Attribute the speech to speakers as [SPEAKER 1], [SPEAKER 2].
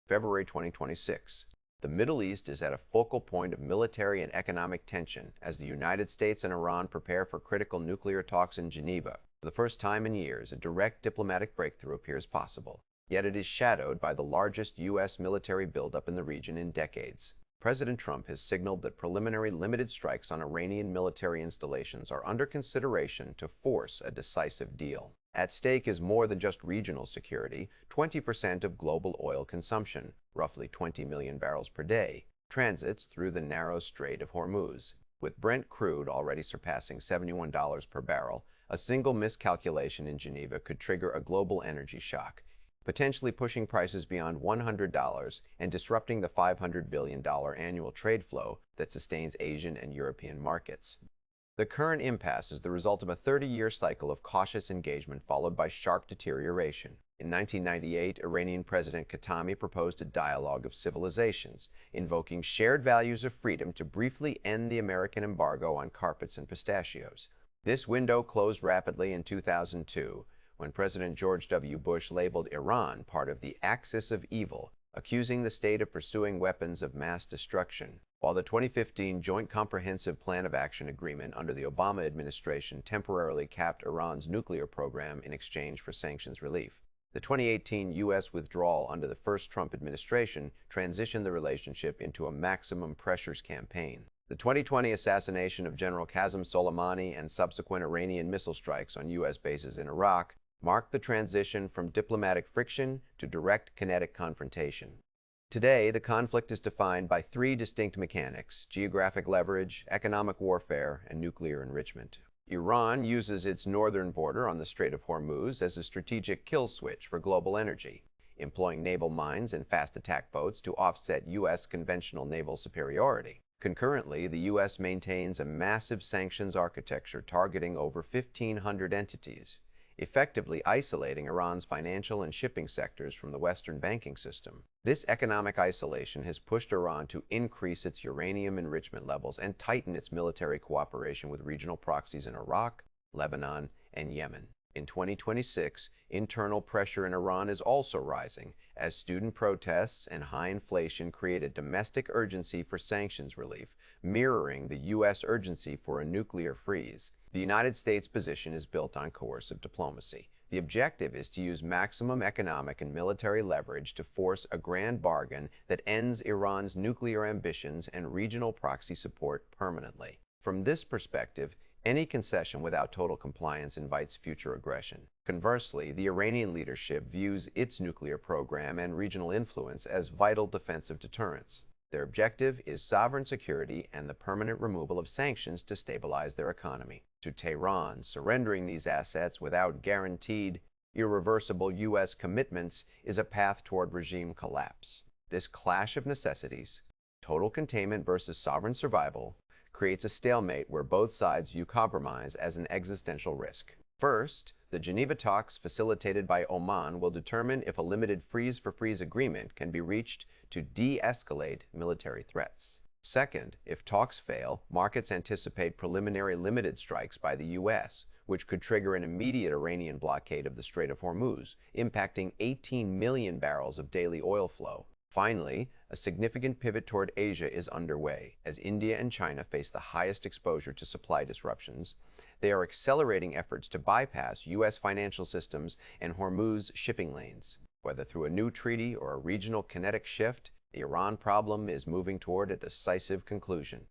[SPEAKER 1] February 2026. The Middle East is at a focal point of military and economic tension as the United States and Iran prepare for critical nuclear talks in Geneva. For the first time in years, a direct diplomatic breakthrough appears possible, yet it is shadowed by the largest U.S. military buildup in the region in decades. President Trump has signaled that preliminary limited strikes on Iranian military installations are under consideration to force a decisive deal. At stake is more than just regional security. 20% of global oil consumption, roughly 20 million barrels per day, transits through the narrow Strait of Hormuz. With Brent crude already surpassing $71 per barrel, a single miscalculation in Geneva could trigger a global energy shock, potentially pushing prices beyond $100 and disrupting the $500 billion annual trade flow that sustains Asian and European markets. The current impasse is the result of a 30-year cycle of cautious engagement followed by sharp deterioration. In 1998, Iranian President Khatami proposed a dialogue of civilizations, invoking shared values of freedom to briefly end the American embargo on carpets and pistachios. This window closed rapidly in 2002, when President George W. Bush labeled Iran part of the axis of evil, accusing the state of pursuing weapons of mass destruction, while the 2015 Joint Comprehensive Plan of Action Agreement under the Obama administration temporarily capped Iran's nuclear program in exchange for sanctions relief. The 2018 U.S. withdrawal under the first Trump administration transitioned the relationship into a maximum pressures campaign. The 2020 assassination of General Qasem Soleimani and subsequent Iranian missile strikes on U.S. bases in Iraq marked the transition from diplomatic friction to direct kinetic confrontation. Today, the conflict is defined by three distinct mechanics: geographic leverage, economic warfare, and nuclear enrichment. Iran uses its northern border on the Strait of Hormuz as a strategic kill switch for global energy, employing naval mines and fast attack boats to offset U.S. conventional naval superiority. Concurrently, the U.S. maintains a massive sanctions architecture targeting over 1,500 entities, effectively isolating Iran's financial and shipping sectors from the Western banking system. This economic isolation has pushed Iran to increase its uranium enrichment levels and tighten its military cooperation with regional proxies in Iraq, Lebanon, and Yemen. In 2026, internal pressure in Iran is also rising, as student protests and high inflation create a domestic urgency for sanctions relief, mirroring the U.S. urgency for a nuclear freeze. The United States' position is built on coercive diplomacy. The objective is to use maximum economic and military leverage to force a grand bargain that ends Iran's nuclear ambitions and regional proxy support permanently. From this perspective, any concession without total compliance invites future aggression. Conversely, the Iranian leadership views its nuclear program and regional influence as vital defensive deterrents. Their objective is sovereign security and the permanent removal of sanctions to stabilize their economy. To Tehran, surrendering these assets without guaranteed, irreversible U.S. commitments is a path toward regime collapse. This clash of necessities, total containment versus sovereign survival, creates a stalemate where both sides view compromise as an existential risk. First, the Geneva talks facilitated by Oman will determine if a limited freeze-for-freeze agreement can be reached to de-escalate military threats. Second, if talks fail, markets anticipate preliminary limited strikes by the U.S., which could trigger an immediate Iranian blockade of the Strait of Hormuz, impacting 18 million barrels of daily oil flow. Finally, a significant pivot toward Asia is underway. As India and China face the highest exposure to supply disruptions, they are accelerating efforts to bypass U.S. financial systems and Hormuz shipping lanes. Whether through a new treaty or a regional kinetic shift, the Iran problem is moving toward a decisive conclusion.